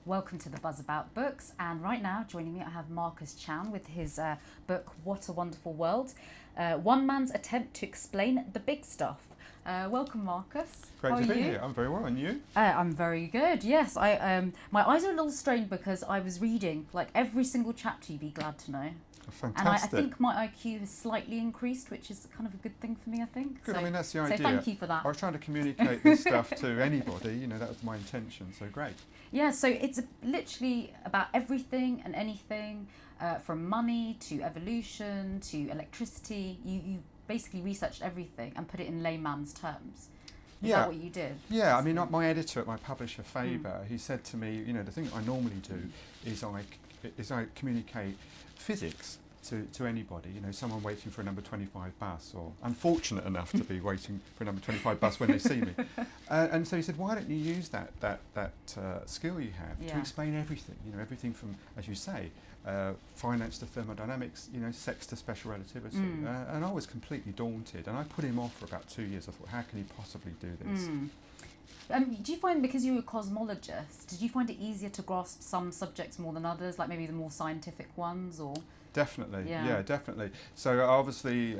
Welcome to the Buzz About Books, and right now joining me I have Marcus Chown with his book What a Wonderful World, one man's attempt to explain the big stuff. Welcome, Marcus. Great to be here. I'm very well, and you? I'm very good. Yes, I my eyes are a little strained because I was reading like every single chapter. You'd be glad to know. Fantastic. And I think my IQ has slightly increased, which is kind of a good thing for me, I think. Good. So, I mean, that's the idea. So thank you for that. I was trying to communicate this stuff to anybody. You know, that was my intention. So great. Yeah. So it's literally about everything and anything, from money to evolution to electricity. You basically researched everything and put it in layman's terms. Is that what you did? Yeah, I mean, my editor at my publisher, Faber, he said to me, you know, the thing that I normally do is I communicate physics to anybody, you know, someone waiting for a number 25 bus, or unfortunate enough to be waiting for a number 25 bus when they see me. And so he said, why don't you use that skill you have to explain everything, you know, everything from, as you say, finance to thermodynamics, you know, sex to special relativity. And I was completely daunted, and I put him off for about 2 years. I thought, how can he possibly do this? Do you find, because you were a cosmologist, did you find it easier to grasp some subjects more than others, like maybe the more scientific ones, or? Definitely, yeah, definitely. So obviously,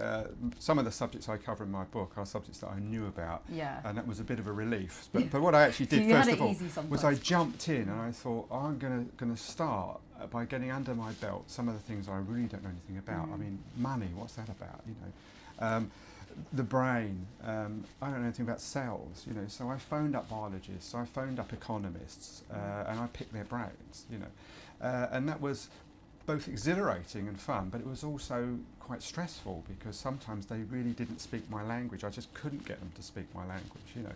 some of the subjects I cover in my book are subjects that I knew about, and that was a bit of a relief. But what I actually did first of all was I jumped in and I thought, I'm going to start by getting under my belt some of the things I really don't know anything about. I mean, money, what's that about? You know, the brain. I don't know anything about cells. You know, so I phoned up biologists, I phoned up economists, and I picked their brains. You know, and that was both exhilarating and fun, but it was also quite stressful because sometimes they really didn't speak my language. I just couldn't get them to speak my language, you know,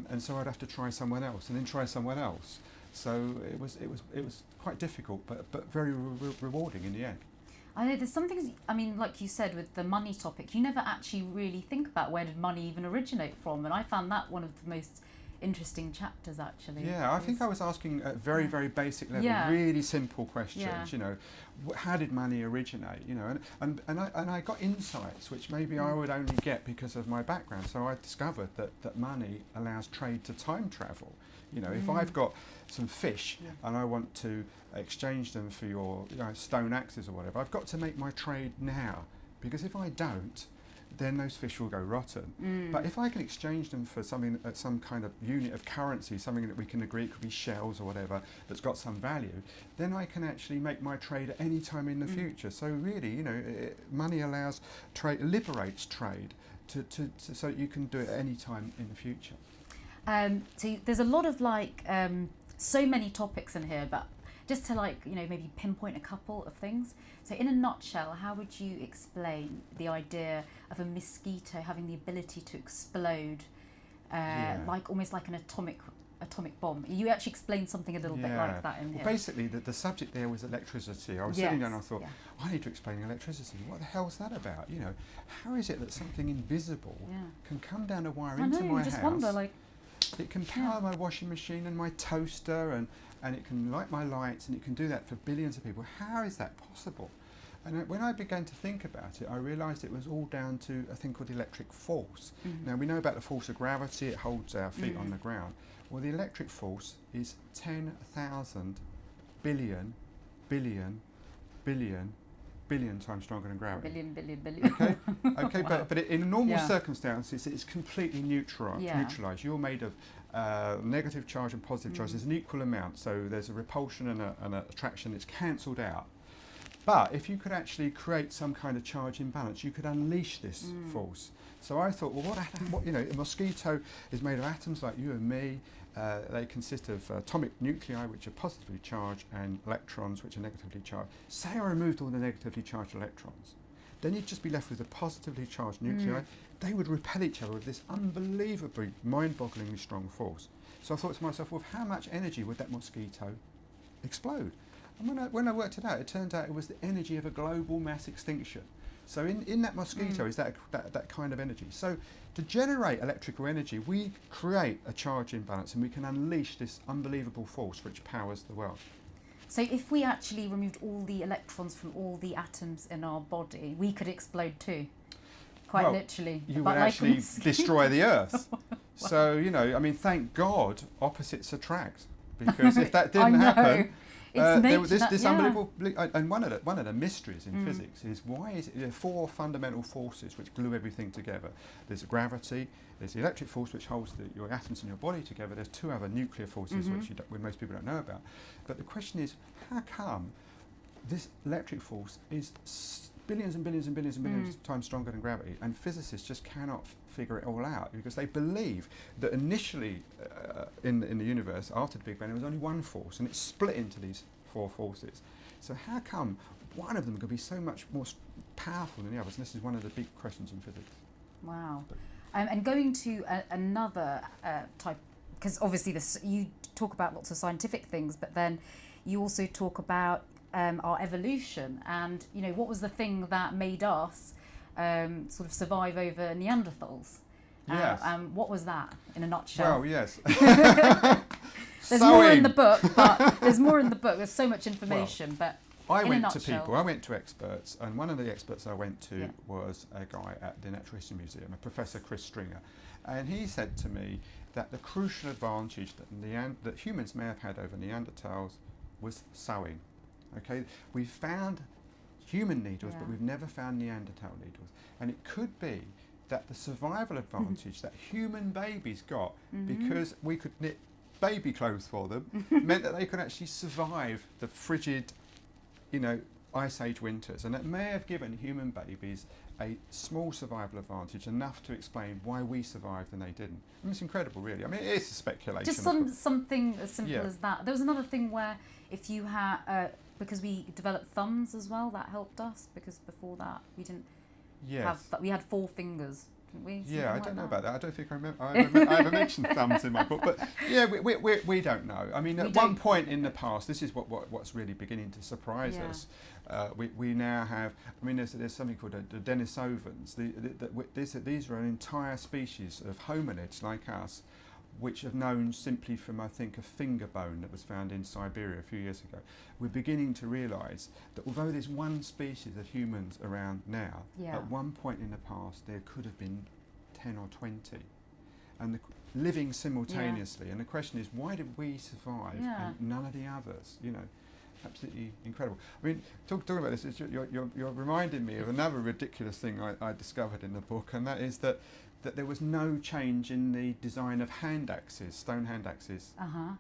and so I'd have to try someone else and then try someone else. So it was quite difficult, but very rewarding in the end. I know there's some things, I mean, like you said with the money topic, you never actually really think about where did money even originate from, and I found that one of the most interesting chapters, actually. Yeah, I think I was asking at very basic level, really simple questions. You know, how did money originate? You know, and I got insights which maybe I would only get because of my background. So I discovered that money allows trade to time travel. You know, if I've got some fish and I want to exchange them for your stone axes or whatever, I've got to make my trade now, because if I don't, then those fish will go rotten. But if I can exchange them for something, some kind of unit of currency, something that we can agree, it could be shells or whatever, that's got some value, then I can actually make my trade at any time in the future. So really, you know, money allows trade, liberates trade, so you can do it at any time in the future. So there's a lot of so many topics in here, but just to maybe pinpoint a couple of things. So in a nutshell, how would you explain the idea of a mosquito having the ability to explode, almost like an atomic bomb? You actually explained something a little bit like that in here. Well, basically, the subject there was electricity. I was sitting down and I thought, I need to explain electricity. What the hell is that about? You know, how is it that something invisible can come down a wire into my house? Wonder, it can power my washing machine and my toaster, and it can light my lights, and it can do that for billions of people. How is that possible? And when I began to think about it, I realised it was all down to a thing called electric force. Now, we know about the force of gravity, it holds our feet on the ground. Well, the electric force is 10,000 billion times stronger than gravity. Billion. Okay, but in normal circumstances, it's completely neutralised. You're made of negative charge and positive charge. There's an equal amount, so there's a repulsion and an attraction. It's cancelled out. But if you could actually create some kind of charge imbalance, you could unleash this force. So I thought, well, what you know, a mosquito is made of atoms like you and me. They consist of atomic nuclei, which are positively charged, and electrons, which are negatively charged. Say I removed all the negatively charged electrons, then you'd just be left with the positively charged nuclei. They would repel each other with this unbelievably, mind-bogglingly strong force. So I thought to myself, well, how much energy would that mosquito explode? And when I worked it out, it turned out it was the energy of a global mass extinction. So in that mosquito is that kind of energy. So to generate electrical energy, we create a charge imbalance, and we can unleash this unbelievable force which powers the world. So if we actually removed all the electrons from all the atoms in our body, we could explode too. Quite literally. You would actually destroy the Earth. So, you know, I mean, thank God opposites attract. because if that didn't happen, there was this yeah. unbelievable. And one of the mysteries in physics is why is it there are four fundamental forces which glue everything together. There's gravity, there's the electric force which holds your atoms in your body together. There's two other nuclear forces which most people don't know about. But the question is, how come this electric force is billions and billions and billions and billions times stronger than gravity, and physicists just cannot figure it all out because they believe that initially in the universe after the Big Bang there was only one force and it's split into these four forces. So how come one of them could be so much more powerful than the others? And this is one of the big questions in physics. Wow. And going to another type, because obviously you talk about lots of scientific things, but then you also talk about our evolution, and what was the thing that made us sort of survive over Neanderthals? Yes. What was that in a nutshell? Well, yes. There's more in the book, There's so much information, but I in a went nutshell. to people, I went to experts, and one of the experts I went to was a guy at the Natural History Museum, a Professor Chris Stringer, and he said to me that the crucial advantage that humans may have had over Neanderthals was sewing. Okay, we've found human needles, but we've never found Neanderthal needles, and it could be that the survival advantage that human babies got because we could knit baby clothes for them meant that they could actually survive the frigid, Ice Age winters, and it may have given human babies a small survival advantage, enough to explain why we survived and they didn't. I mean, it's incredible, really. I mean, it is a speculation. Just something as simple as that. There was another thing where if you had, because we developed thumbs as well, that helped us, because before that we didn't have, we had 4 fingers. We? Yeah, I don't know about that. I don't think I remember. I ever mentioned thumbs in my book, but yeah, we don't know. I mean, at one point in the past, this is what's really beginning to surprise us. We now have. I mean, there's something called the Denisovans. These are an entire species of hominids like us, which have known simply from, I think, a finger bone that was found in Siberia a few years ago. We're beginning to realise that although there's one species of humans around now, at one point in the past there could have been 10 or 20, and living simultaneously. And the question is, why did we survive and none of the others? Absolutely incredible. I mean, talking about this, you're reminding me of another ridiculous thing I discovered in the book, and that is that there was no change in the design of hand axes, stone hand axes,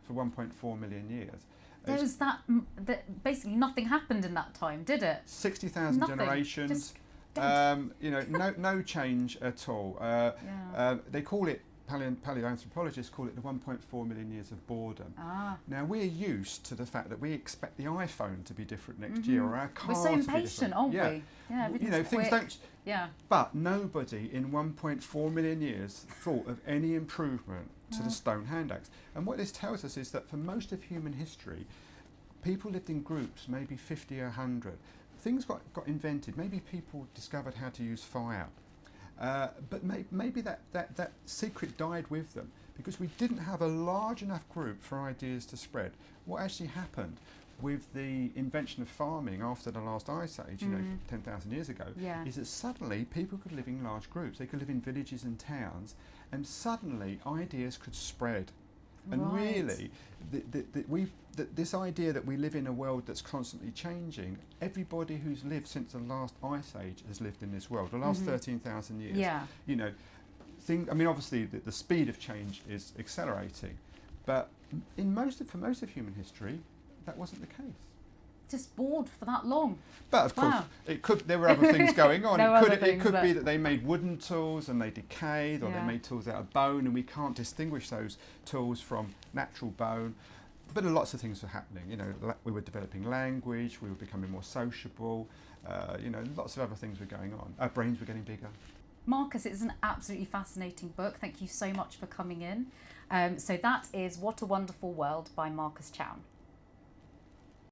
for 1.4 million years. There was that basically nothing happened in that time, did it? 60,000 generations. No change at all. They call it, paleoanthropologists call it the 1.4 million years of boredom. Now we're used to the fact that we expect the iPhone to be different next year, or our cars to be different. We're so impatient, aren't we? Yeah, everything's things quick. don't. But nobody in 1.4 million years thought of any improvement to the stone hand axe. And what this tells us is that for most of human history, people lived in groups, maybe 50 or 100. Things got invented. Maybe people discovered how to use fire. But maybe that secret died with them because we didn't have a large enough group for ideas to spread. What actually happened with the invention of farming after the last ice age, 10,000 years ago, is that suddenly people could live in large groups. They could live in villages and towns, and suddenly ideas could spread. And really, this idea that we live in a world that's constantly changing, everybody who's lived since the last ice age has lived in this world, the last 13,000 years. I mean, obviously the speed of change is accelerating, but for most of human history, that wasn't the case. Just bored for that long. But of course, there were other things going on. It could be that they made wooden tools and they decayed, or they made tools out of bone, and we can't distinguish those tools from natural bone. But lots of things were happening. We were developing language, we were becoming more sociable. Lots of other things were going on. Our brains were getting bigger. Marcus, it's an absolutely fascinating book. Thank you so much for coming in. So that is What a Wonderful World by Marcus Chown.